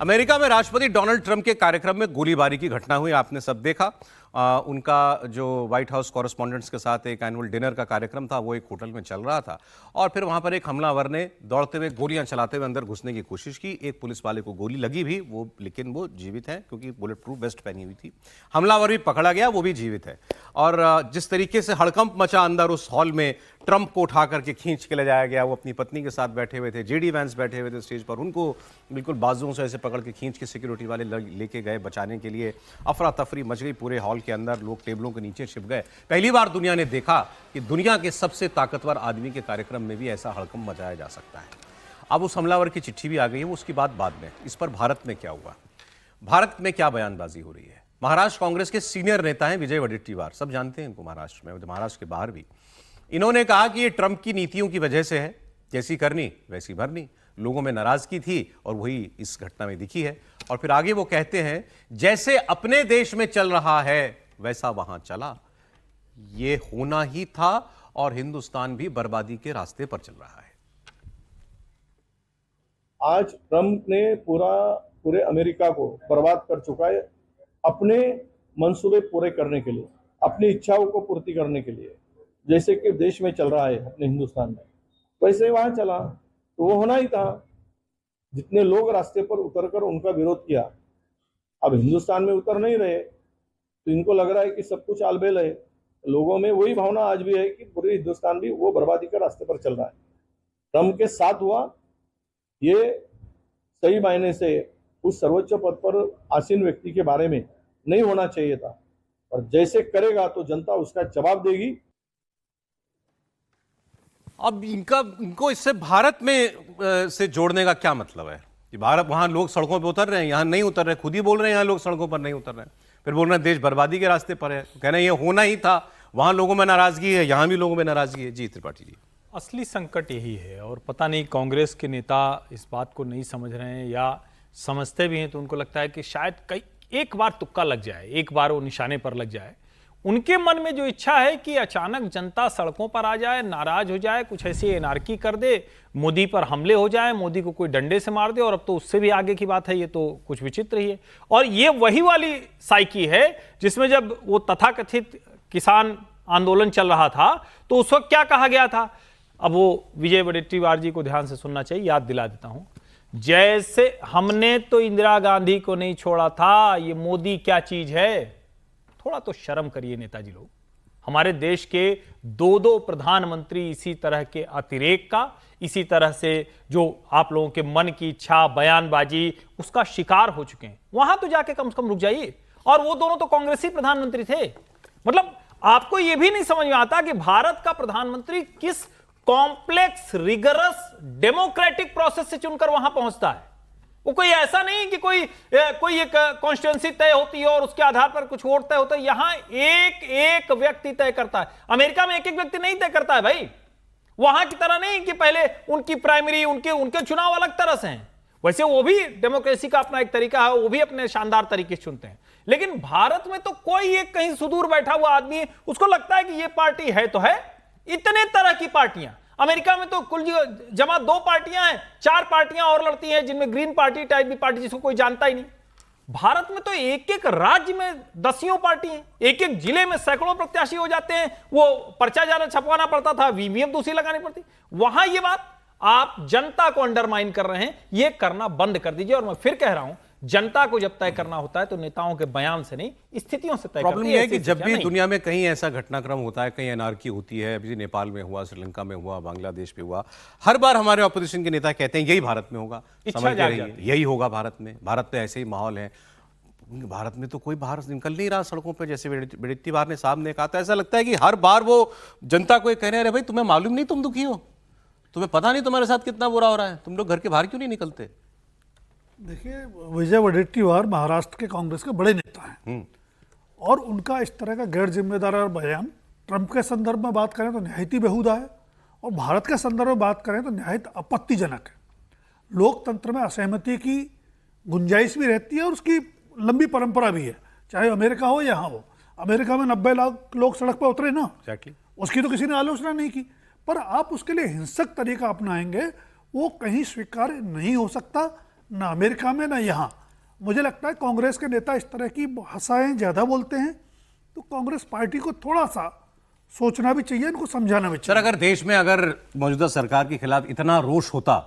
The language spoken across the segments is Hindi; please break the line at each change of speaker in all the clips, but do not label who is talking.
अमेरिका में राष्ट्रपति डोनाल्ड ट्रंप के कार्यक्रम में गोलीबारी की घटना हुई, आपने सब देखा। उनका जो व्हाइट हाउस कॉरेस्पॉन्डेंट्स के साथ एक एनुअल डिनर का कार्यक्रम था, वो एक होटल में चल रहा था और फिर वहां पर एक हमलावर ने दौड़ते हुए गोलियां चलाते हुए अंदर घुसने की कोशिश की। एक पुलिस वाले को गोली लगी भी, लेकिन वो जीवित है क्योंकि बुलेट प्रूफ वेस्ट पहनी हुई थी। हमलावर भी पकड़ा गया, वो भी जीवित है। और जिस तरीके से हड़कंप मचा अंदर उस हॉल में, ट्रंप को उठा करके खींच के ले जाया गया। वो अपनी पत्नी के साथ बैठे हुए थे, जेडी वैंस बैठे हुए थे स्टेज पर, उनको बिल्कुल बाजुओं से ऐसे पकड़ के खींच के सिक्योरिटी वाले लेके गए बचाने के लिए। अफरा तफरी मच गई पूरे हॉल के अंदर, लोग टेबलों के नीचे छिप गए। पहली बार दुनिया ने देखा कि दुनिया के सबसे ताकतवर आदमी के कार्यक्रम में भी ऐसा हड़कंप मचाया जा सकता है। अब उस हमलावर की चिट्ठी भी आ गई है, वो उसकी बात बाद में। इस पर भारत में क्या हुआ, भारत में क्या बयानबाजी हो रही है। महाराष्ट्र कांग्रेस के सीनियर नेता हैं विजय वडेट्टीवार, सब जानते हैं इनको महाराष्ट्र में, महाराष्ट्र के बाहर भी। इन्होंने कहा कि ये ट्रंप की नीतियों की वजह से है, जैसी करनी वैसी भरनी। लोगों में नाराजगी थी और वही इस घटना में दिखी है। और फिर आगे वो कहते हैं, जैसे अपने देश में चल रहा है वैसा वहां चला। ये होना ही था और हिंदुस्तान भी बर्बादी के रास्ते पर चल रहा है।
आज ट्रंप ने पूरे अमेरिका को बर्बाद कर चुका है, अपने मंसूबे पूरे करने के लिए, अपनी इच्छाओं को पूर्ति करने के लिए। जैसे कि देश में चल रहा है अपने हिंदुस्तान में, वैसे ही वहां चला, तो वो होना ही था। जितने लोग रास्ते पर उतरकर उनका विरोध किया, अब हिंदुस्तान में उतर नहीं रहे, तो इनको लग रहा है कि सब कुछ आलबेल है। लोगों में वही भावना आज भी है कि पूरे हिंदुस्तान भी वो बर्बादी के रास्ते पर चल रहा है। ट्रंप के साथ हुआ, ये सही मायने से उस सर्वोच्च पद पर आसीन व्यक्ति के बारे में नहीं होना चाहिए था। और जैसे करेगा तो जनता उसका जवाब देगी।
अब इनको इससे भारत में से जोड़ने का क्या मतलब है कि भारत, वहां लोग सड़कों पे उतर रहे हैं, यहां नहीं उतर रहे। खुद ही बोल रहे हैं यहां लोग सड़कों पर नहीं उतर रहे हैं, फिर बोल रहे हैं देश बर्बादी के रास्ते पर है। कह रहे हैं ये होना ही था, वहां लोगों में नाराजगी है, यहां भी लोगों में नाराजगी है। जी त्रिपाठी जी,
असली संकट यही है और पता नहीं कांग्रेस के नेता इस बात को नहीं समझ रहे हैं, या समझते भी हैं तो उनको लगता है कि शायद एक बार तुक्का लग जाए, एक बार वो निशाने पर लग जाए। उनके मन में जो इच्छा है कि अचानक जनता सड़कों पर आ जाए, नाराज हो जाए, कुछ ऐसी एनार्की कर दे, मोदी पर हमले हो जाए, मोदी को कोई डंडे से मार दे। और अब तो उससे भी आगे की बात है, ये तो कुछ विचित्र ही है। और ये वही वाली साइकी है जिसमें जब वो तथाकथित किसान आंदोलन चल रहा था तो उस वक्त क्या कहा गया था। अब वो विजय वडेट्टीवार जी को ध्यान से सुनना चाहिए, याद दिला देता हूं। जैसे हमने तो इंदिरा गांधी को नहीं छोड़ा था, ये मोदी क्या चीज है। थोड़ा तो शर्म करिए नेताजी लोग। हमारे देश के दो प्रधानमंत्री इसी तरह के अतिरेक का, इसी तरह से जो आप लोगों के मन की इच्छा, बयानबाजी, उसका शिकार हो चुके हैं। वहां तो जाके कम से कम रुक जाइए। और वो दोनों तो कांग्रेसी प्रधानमंत्री थे। मतलब आपको यह भी नहीं समझ में आता कि भारत का प्रधानमंत्री किस कॉम्प्लेक्स, रिगरस, डेमोक्रेटिक प्रोसेस से चुनकर वहां पहुंचता है। वो कोई ऐसा नहीं कि कोई एक कॉन्स्टिट्यूएंसी तय होती है और उसके आधार पर कुछ वोट तय होता है। यहां एक एक व्यक्ति तय करता है। अमेरिका में एक एक व्यक्ति नहीं तय करता है भाई। वहां की तरह नहीं कि पहले उनकी प्राइमरी, उनके चुनाव अलग तरह से हैं। वैसे वो भी डेमोक्रेसी का अपना एक तरीका है, वो भी अपने शानदार तरीके से चुनते हैं। लेकिन भारत में तो कोई एक कहीं सुदूर बैठा हुआ आदमी है, उसको लगता है कि ये पार्टी है तो है। इतने तरह की पार्टियां अमेरिका में तो कुल जमा 2 पार्टियां हैं, 4 पार्टियां और लड़ती हैं, जिनमें ग्रीन पार्टी टाइप भी पार्टी जिसको कोई जानता ही नहीं। भारत में तो एक एक राज्य में दसियों पार्टी हैं, एक एक जिले में सैकड़ों प्रत्याशी हो जाते हैं। वो पर्चा जाना छपवाना पड़ता था, वीवीएम दूसरी लगानी पड़ती। वहां ये बात आप जनता को अंडरमाइन कर रहे हैं, ये करना बंद कर दीजिए। और मैं फिर कह रहा हूं, जनता को जब तय करना होता है तो नेताओं के बयान से नहीं, स्थितियों से तय करते हैं।
प्रॉब्लम यह है कि जब भी दुनिया में कहीं ऐसा घटनाक्रम होता है, कहीं एनार्की होती है, अभी नेपाल में हुआ, श्रीलंका में हुआ, बांग्लादेश में हुआ, हर बार हमारे ऑपोजिशन के नेता कहते हैं यही भारत में होगा, समझ रही है, यही होगा भारत में ऐसे ही माहौल है। भारत में तो कोई बाहर निकल नहीं रहा सड़कों पर, जैसे वडेट्टीवार ने साहब ने कहा था। ऐसा लगता है कि हर बार वो जनता को कह रहे हैं, भाई तुम्हें मालूम नहीं तुम दुखी हो, तुम्हें पता नहीं तुम्हारे साथ कितना बुरा हो रहा है, तुम लोग घर के बाहर क्यों नहीं निकलते।
देखिए, विजय वडेट्टीवार महाराष्ट्र के कांग्रेस के बड़े नेता हैं और उनका इस तरह का गैर जिम्मेदार बयान ट्रंप के संदर्भ में बात करें तो निहायत ही बेहुदा है और भारत के संदर्भ में बात करें तो निहायत आपत्तिजनक है। लोकतंत्र में असहमति की गुंजाइश भी रहती है और उसकी लंबी परंपरा भी है, चाहे अमेरिका हो यहाँ हो। अमेरिका में 90 लाख लोग सड़क पर उतरे ना, उसकी तो किसी ने आलोचना नहीं की। पर आप उसके लिए हिंसक तरीका अपनाएंगे, वो कहीं स्वीकार्य नहीं हो सकता, ना अमेरिका में ना यहाँ। मुझे लगता है कांग्रेस के नेता इस तरह की भाषाएं ज़्यादा बोलते हैं, तो कांग्रेस पार्टी को थोड़ा सा सोचना भी चाहिए, इनको समझाना भी
सर,
चाहिए।
अगर देश में अगर मौजूदा सरकार के खिलाफ इतना रोष होता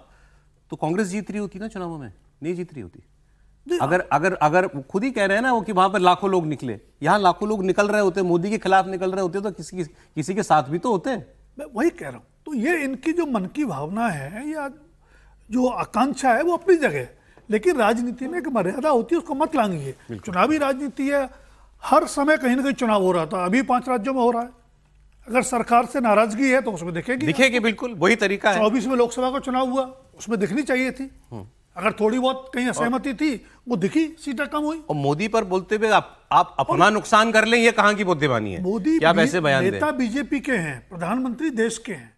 तो कांग्रेस जीत रही होती ना चुनावों में? नहीं जीत रही होती। अगर अगर अगर खुद ही कह रहे हैं ना वो कि वहां पर लाखों लोग निकले, यहाँ लाखों लोग निकल रहे होते, मोदी के खिलाफ निकल रहे होते, तो किसी के साथ भी तो होते।
मैं वही कह रहा हूँ, तो ये इनकी जो मन की भावना है या जो आकांक्षा है वो अपनी जगह है, लेकिन राजनीति में एक मर्यादा होती है, उसको मत लांघिए। चुनावी राजनीति है, हर समय कहीं ना कहीं चुनाव हो रहा था, अभी 5 राज्यों में हो रहा है। अगर सरकार से नाराजगी है तो उसमें दिखेगी,
बिल्कुल वही तरीका है।
24 में लोकसभा का चुनाव हुआ, उसमें दिखनी चाहिए थी। अगर थोड़ी बहुत कहीं असहमति थी, वो दिखी, सीटें कम हुई।
और मोदी पर बोलते हुए आप अपना नुकसान कर लें, ये कहाँ की बुद्धिमानी है
मोदी
कि आप ऐसे बयान दें?
नेता बीजेपी के हैं, प्रधानमंत्री देश के हैं,